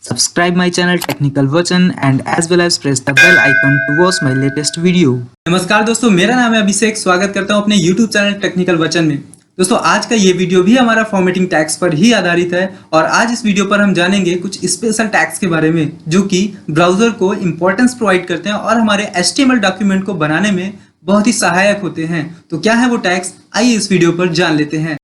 Subscribe my channel Technical Version and as well as press the bell icon to watch my latest video. नमस्कार दोस्तों, मेरा नाम है अभिषेक। स्वागत करता हूं अपने YouTube चैनल टेक्निकल वचन में। दोस्तों, आज का ये वीडियो भी हमारा फॉर्मेटिंग टैग्स पर ही आधारित है और आज इस वीडियो पर हम जानेंगे कुछ स्पेशल टैग्स के बारे में जो कि ब्राउजर को इंपॉर्टेंस प्रोवाइड करते हैं और हमारे HTML डॉक्यूमेंट को बनाने में बहुत ही सहायक होते हैं। तो क्या है वो टैग्स, आइए इस वीडियो पर जान लेते हैं।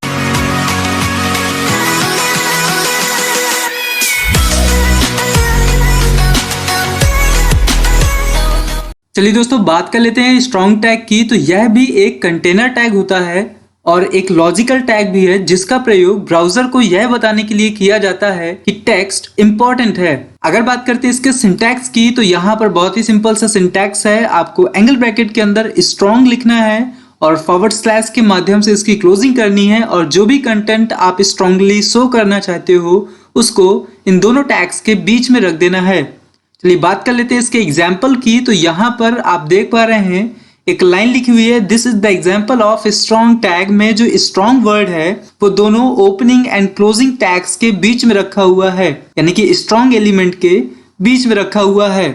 चलिए दोस्तों, बात कर लेते हैं स्ट्रॉन्ग टैग की। तो यह भी एक कंटेनर टैग होता है और एक लॉजिकल टैग भी है जिसका प्रयोग ब्राउजर को यह बताने के लिए किया जाता है कि टेक्स्ट इंपॉर्टेंट है। अगर बात करते हैं इसके सिंटैक्स की, तो यहाँ पर बहुत ही सिंपल सा सिंटैक्स है। आपको एंगल ब्रैकेट के अंदर स्ट्रॉन्ग लिखना है और फॉरवर्ड स्लैश के माध्यम से इसकी क्लोजिंग करनी है और जो भी कंटेंट आप स्ट्रांगली शो करना चाहते हो उसको इन दोनों टैग्स के बीच में रख देना है। चलिए बात कर लेते हैं इसके एग्जाम्पल की। तो यहाँ पर आप देख पा रहे हैं एक लाइन लिखी हुई है, this is the example of strong tag में जो स्ट्रॉन्ग वर्ड है वो दोनों ओपनिंग एंड क्लोजिंग टैग्स के बीच में रखा हुआ है, यानी कि स्ट्रॉन्ग एलिमेंट के बीच में रखा हुआ है।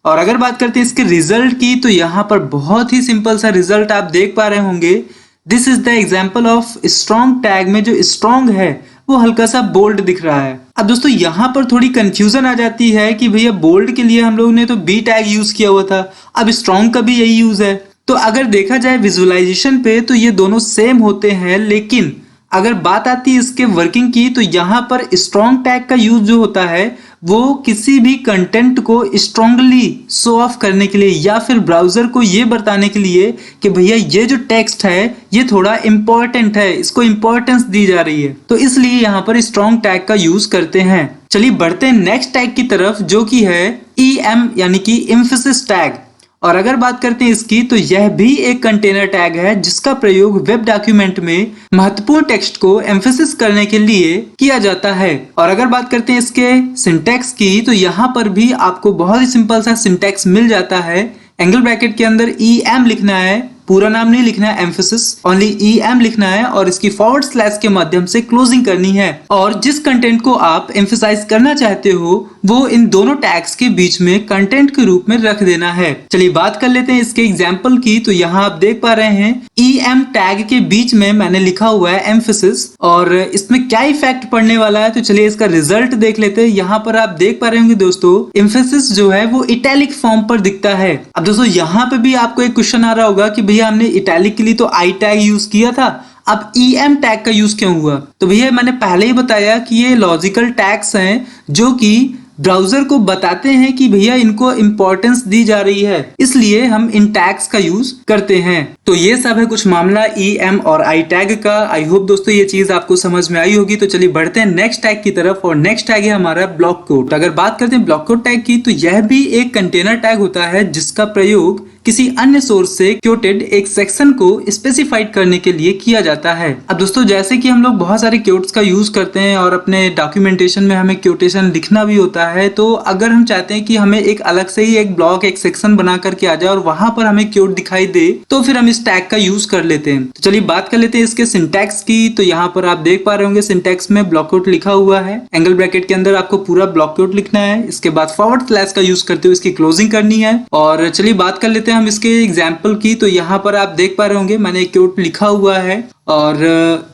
और अगर बात करते हैं इसके रिजल्ट की, तो यहाँ पर बहुत ही सिंपल सा रिजल्ट आप देख पा रहे होंगे, this is the example of strong tag में जो स्ट्रॉन्ग है वो हल्का सा बोल्ड दिख रहा है। अब दोस्तों यहाँ पर थोड़ी कंफ्यूजन आ जाती है कि भैया बोल्ड के लिए हम लोग ने तो बी टैग यूज किया हुआ था, अब स्ट्रॉन्ग का भी यही यूज है। तो अगर देखा जाए विजुअलाइजेशन पे तो ये दोनों सेम होते हैं, लेकिन अगर बात आती है इसके वर्किंग की तो यहाँ पर स्ट्रॉन्ग टैग का यूज जो होता है वो किसी भी कंटेंट को स्ट्रांगली शो ऑफ करने के लिए या फिर ब्राउजर को ये बताने के लिए कि भैया ये जो टेक्स्ट है ये थोड़ा इंपॉर्टेंट है, इसको इंपॉर्टेंस दी जा रही है, तो इसलिए यहाँ पर स्ट्रॉन्ग टैग का यूज करते हैं। चलिए बढ़ते हैं नेक्स्ट टैग की तरफ जो कि है EM यानी कि एम्फेसिस टैग। और अगर बात करते हैं इसकी, तो यह भी एक कंटेनर टैग है जिसका प्रयोग वेब डॉक्यूमेंट में महत्वपूर्ण टेक्स्ट को एम्फेसिस करने के लिए किया जाता है। और अगर बात करते हैं इसके सिंटैक्स की, तो यहाँ पर भी आपको बहुत ही सिंपल सा सिंटैक्स मिल जाता है। एंगल ब्रैकेट के अंदर EM लिखना है, पूरा नाम नहीं लिखना है एम्फेसिस, ओनली EM लिखना है और इसकी फॉरवर्ड स्लैश के माध्यम से क्लोजिंग करनी है। और जिस कंटेंट को आप एम्फेसाइज करना चाहते हो वो इन दोनों टैग्स के बीच में कंटेंट के रूप में रख देना है। चलिए बात कर लेते हैं इसके एग्जाम्पल की। तो यहाँ आप देख पा रहे हैं EM टैग के बीच में मैंने लिखा हुआ है एम्फेसिस और इसमें क्या इफेक्ट पड़ने वाला है, तो चलिए इसका रिजल्ट देख लेते हैं। यहाँ पर आप देख पा रहे होंगे दोस्तों, एम्फेसिस जो है वो इटैलिक फॉर्म पर दिखता है। अब दोस्तों यहाँ पे भी आपको एक क्वेश्चन आ रहा होगा कि भैया हमने इटैलिक के लिए तो I टैग यूज किया था, अब EM टैग का यूज क्यों हुआ? तो भैया मैंने पहले ही बताया कि ये लॉजिकल टैग्स हैं जो कि ब्राउजर को बताते हैं कि भैया इनको इंपॉर्टेंस दी जा रही है, इसलिए हम इन टैग्स का यूज करते हैं। तो ये सब है कुछ मामला EM और I टैग का। आई होप दोस्तों ये चीज आपको समझ में आई होगी। तो चलिए बढ़ते हैं नेक्स्ट टैग की तरफ और नेक्स्ट टैग है हमारा ब्लॉक कोड। अगर बात करते हैं ब्लॉक कोड टैग की, तो यह भी एक कंटेनर टैग होता है जिसका प्रयोग किसी अन्य सोर्स से क्योटेड एक सेक्शन को स्पेसिफाइड करने के लिए किया जाता है। अब दोस्तों जैसे कि हम लोग बहुत सारे क्योट्स का यूज करते हैं और अपने डॉक्यूमेंटेशन में हमें क्योटेशन लिखना भी होता है, तो अगर हम चाहते हैं कि हमें एक अलग से ही एक ब्लॉक एक सेक्शन बना करके आ जाए और वहां पर हमें क्योट दिखाई दे तो फिर हम इस टैग का यूज कर लेते हैं। तो चलिए बात कर लेते हैं इसके सिंटैक्स की। तो यहाँ पर आप देख पा रहे होंगे सिंटैक्स में ब्लॉक कोड लिखा हुआ है, एंगल ब्रैकेट के अंदर आपको पूरा ब्लॉक कोड लिखना है, इसके बाद फॉरवर्ड स्लैश का यूज करते हुए इसकी क्लोजिंग करनी है। और चलिए बात कर लेते हैं हम इसके एग्जाम्पल की। तो यहाँ पर आप देख पा रहे होंगे मैंने एक क्योट लिखा हुआ है और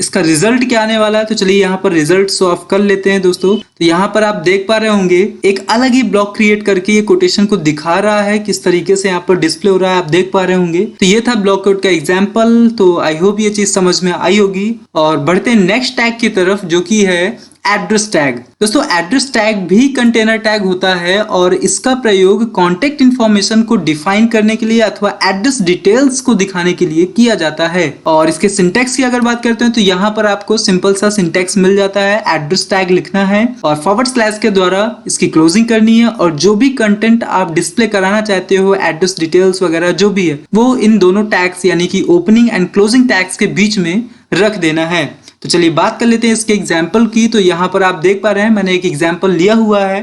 इसका रिजल्ट क्या आने वाला है, तो चलिए यहाँ पर रिजल्ट शो ऑफ कर लेते हैं दोस्तों। तो यहाँ पर आप देख पा रहे होंगे एक अलग ही ब्लॉक क्रिएट करके ये कोटेशन को दिखा रहा है, किस तरीके से यहाँ पर डिस्प्ले हो रहा है आप देख पा रहे होंगे। तो ये था ब्लॉक कोड का एग्जाम्पल। तो आई होप ये चीज समझ में आई होगी। और बढ़ते हैं नेक्स्ट टैग की तरफ जो कि है एड्रेस टैग। दोस्तों एड्रेस टैग भी कंटेनर टैग होता है और इसका प्रयोग कॉन्टेक्ट इंफॉर्मेशन को डिफाइन करने के लिए अथवा एड्रेस डिटेल्स को दिखाने के लिए किया जाता है। और इसके सिंटैक्स की अगर बात करते हैं तो यहाँ पर आपको सिंपल सा सिंटैक्स मिल जाता है, एड्रेस टैग लिखना है और फॉरवर्ड स्लैश के द्वारा इसकी क्लोजिंग करनी है और जो भी कंटेंट आप डिस्प्ले कराना चाहते हो, एड्रेस डिटेल्स वगैरह जो भी है, वो इन दोनों टैग्स यानी कि ओपनिंग एंड क्लोजिंग टैग्स के बीच में रख देना है। तो चलिए बात कर लेते हैं इसके एग्जाम्पल की। तो यहाँ पर आप देख पा रहे हैं मैंने एक एग्जाम्पल लिया हुआ है।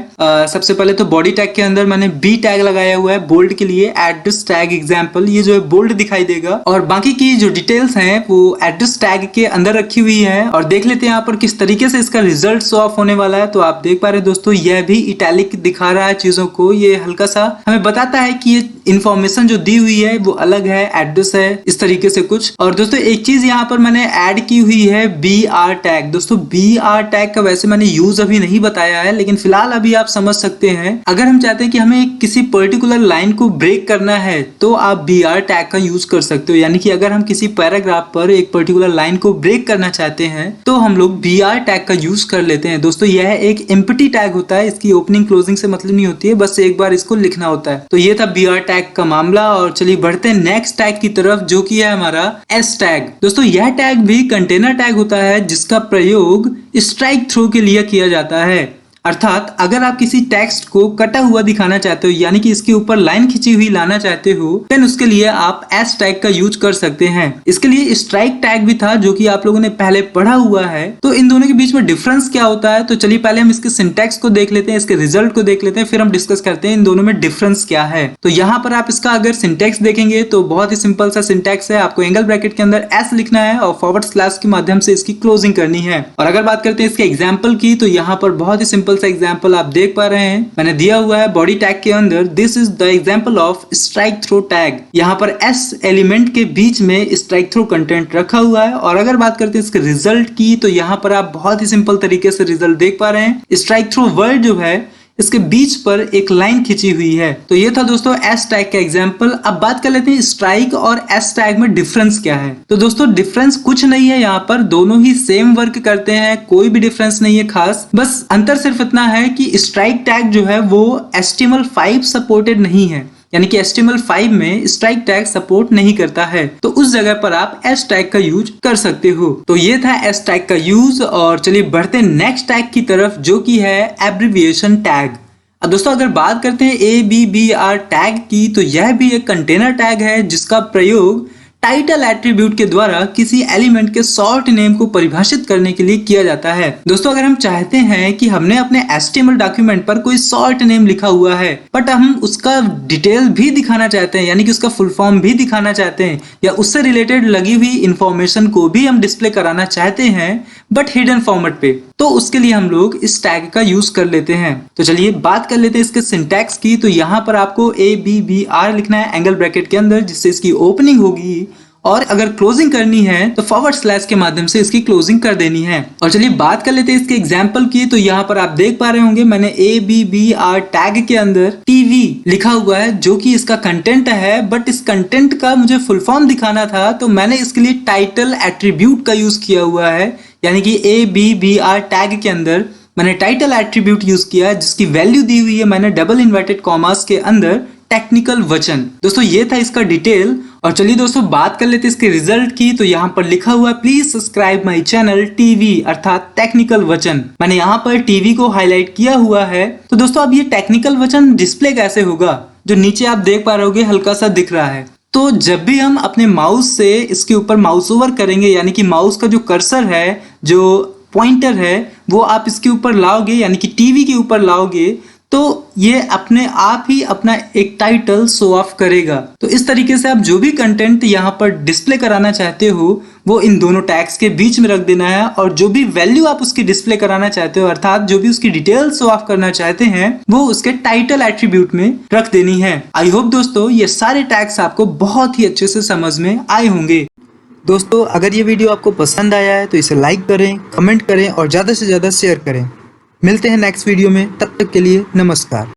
सबसे पहले तो बॉडी टैग के अंदर मैंने बी टैग लगाया हुआ है बोल्ड के लिए, एड्रेस टैग एग्जाम्पल, ये जो है बोल्ड दिखाई देगा और बाकी की जो डिटेल्स हैं वो एड्रेस टैग के अंदर रखी हुई है। और देख लेते हैं यहाँ पर किस तरीके से इसका रिजल्ट शो ऑफ होने वाला है। तो आप देख पा रहे हैं दोस्तों, यह भी इटैलिक दिखा रहा है चीजों को, ये हल्का सा हमें बताता है कि ये इन्फॉर्मेशन जो दी हुई है वो अलग है, एड्रेस है, इस तरीके से कुछ। और दोस्तों एक चीज यहाँ पर मैंने ऐड की हुई है बी आर टैग। दोस्तों बी आर टैग का वैसे मैंने यूज अभी नहीं बताया है, लेकिन फिलहाल अभी आप समझ सकते हैं। अगर हम चाहते हैं कि हमें किसी पर्टिकुलर लाइन को ब्रेक करना है तो आप बी आर टैग का यूज कर सकते हो। यानी कि अगर हम किसी पैराग्राफ पर एक पर्टिकुलर लाइन को ब्रेक करना चाहते हैं तो हम लोग बी आर टैग का यूज कर लेते हैं। दोस्तों यह एक एम्प्टी टैग होता है, इसकी ओपनिंग क्लोजिंग से मतलब नहीं होती है, बस एक बार इसको लिखना होता है। तो ये था बी आर टैग का मामला। और चलिए बढ़ते हैं नेक्स्ट टैग की तरफ, जो कि है हमारा एस टैग। दोस्तों यह टैग भी कंटेनर टैग होता है जिसका प्रयोग स्ट्राइक थ्रू के लिए किया जाता है। अर्थात अगर आप किसी टेक्स्ट को कटा हुआ दिखाना चाहते हो, यानी कि इसके ऊपर लाइन खिंची हुई लाना चाहते हो, देन उसके लिए आप एस टैग का यूज कर सकते हैं। इसके लिए स्ट्राइक टैग भी था जो कि आप लोगों ने पहले पढ़ा हुआ है। तो इन दोनों के बीच में डिफरेंस क्या होता है, तो चलिए पहले हम इसके सिंटैक्स को देख लेते हैं, इसके रिजल्ट को देख लेते हैं, फिर हम डिस्कस करते हैं इन दोनों में डिफरेंस क्या है। तो यहाँ पर आप इसका अगर सिंटैक्स देखेंगे तो बहुत ही सिंपल सा सिंटैक्स है। आपको एंगल ब्रैकेट के अंदर एस लिखना है और फॉरवर्ड स्लैश के माध्यम से इसकी क्लोजिंग करनी है। और अगर बात करते हैं इसके एग्जाम्पल की, तो यहाँ पर बहुत ही सिंपल सा एग्जाम्पल आप देख पा रहे हैं, मैंने दिया हुआ है बॉडी टैग के अंदर, this is the example of strike through tag. यहाँ पर एस एलिमेंट के बीच में स्ट्राइक थ्रू कंटेंट रखा हुआ है। और अगर बात करते हैं इसके रिजल्ट की, तो यहाँ पर आप बहुत ही सिंपल तरीके से रिजल्ट देख पा रहे हैं। स्ट्राइक थ्रू वर्ड जो है इसके बीच पर एक लाइन खिंची हुई है। तो ये था दोस्तों एस टैग का एग्जाम्पल। अब बात कर लेते हैं स्ट्राइक और एस टैग में डिफरेंस क्या है। तो दोस्तों डिफरेंस कुछ नहीं है, यहाँ पर दोनों ही सेम वर्क करते हैं, कोई भी डिफरेंस नहीं है खास। बस अंतर सिर्फ इतना है कि स्ट्राइक टैग जो है वो HTML5 सपोर्टेड नहीं है, यानी कि HTML5 में स्ट्राइक टैग सपोर्ट नहीं करता है। तो उस जगह पर आप एस टैग का यूज कर सकते हो। तो ये था एस टैग का यूज। और चलिए बढ़ते हैं नेक्स्ट टैग की तरफ, जो कि है एब्रिविएशन टैग। अब दोस्तों अगर बात करते हैं ABBR टैग की, तो यह भी एक कंटेनर टैग है जिसका प्रयोग टाइटल एट्रीब्यूट के द्वारा किसी एलिमेंट के शॉर्ट नेम को परिभाषित करने के लिए किया जाता है। दोस्तों अगर हम चाहते हैं कि हमने अपने HTML डॉक्यूमेंट पर कोई शॉर्ट नेम लिखा हुआ है, बट हम उसका डिटेल भी दिखाना चाहते हैं, यानी कि उसका फुल फॉर्म भी दिखाना चाहते हैं, या उससे रिलेटेड लगी हुई इंफॉर्मेशन को भी हम डिस्प्ले कराना चाहते हैं बट हिडन फॉर्मेट पे, तो उसके लिए हम लोग इस टैग का यूज कर लेते हैं। तो चलिए बात कर लेते हैं इसके सिंटैक्स की। तो यहाँ पर आपको ABBR लिखना है एंगल ब्रैकेट के अंदर, जिससे इसकी ओपनिंग होगी, और अगर क्लोजिंग करनी है तो फॉरवर्ड स्लैश के माध्यम से इसकी क्लोजिंग कर देनी है। और चलिए बात कर लेते हैं इसके एग्जाम्पल की। तो यहाँ पर आप देख पा रहे होंगे मैंने ABBR टैग के अंदर TV लिखा हुआ है, जो कि इसका कंटेंट है, बट इस कंटेंट का मुझे फुल फॉर्म दिखाना था, तो मैंने इसके लिए टाइटल एट्रीब्यूट का यूज किया हुआ है। यानी कि ABBR टैग के अंदर मैंने टाइटल एट्रीब्यूट यूज किया है, जिसकी वैल्यू दी हुई है मैंने डबल इन्वर्टेड कॉमास के अंदर टेक्निकल वचन। दोस्तों ये था इसका डिटेल। और चलिए दोस्तों बात कर लेते हैं इसके रिजल्ट की। तो यहाँ पर लिखा हुआ है please subscribe my channel TV, अर्थात टेक्निकल वचन। मैंने यहाँ पर TV को हाईलाइट किया हुआ है। तो दोस्तों अब ये टेक्निकल वचन डिस्प्ले कैसे होगा, जो नीचे आप देख पा रहे होगे हल्का सा दिख रहा है। तो जब भी हम अपने माउस से इसके ऊपर माउस ओवर करेंगे, यानी कि माउस का जो कर्सर है, जो पॉइंटर है, वो आप इसके ऊपर लाओगे, यानी कि TV के ऊपर लाओगे, तो ये अपने आप ही अपना एक टाइटल शो ऑफ करेगा। तो इस तरीके से आप जो भी कंटेंट यहाँ पर डिस्प्ले कराना चाहते हो वो इन दोनों टैग्स के बीच में रख देना है, और जो भी वैल्यू आप उसकी डिस्प्ले कराना चाहते हो, अर्थात जो भी उसकी डिटेल शो ऑफ करना चाहते हैं, वो उसके टाइटल एट्रीब्यूट में रख देनी है। आई होप दोस्तों ये सारे टैग्स आपको बहुत ही अच्छे से समझ में आए होंगे। दोस्तों अगर ये वीडियो आपको पसंद आया है तो इसे लाइक करें, कमेंट करें और ज़्यादा से ज़्यादा शेयर करें। मिलते हैं नेक्स्ट वीडियो में, तब तक के लिए नमस्कार।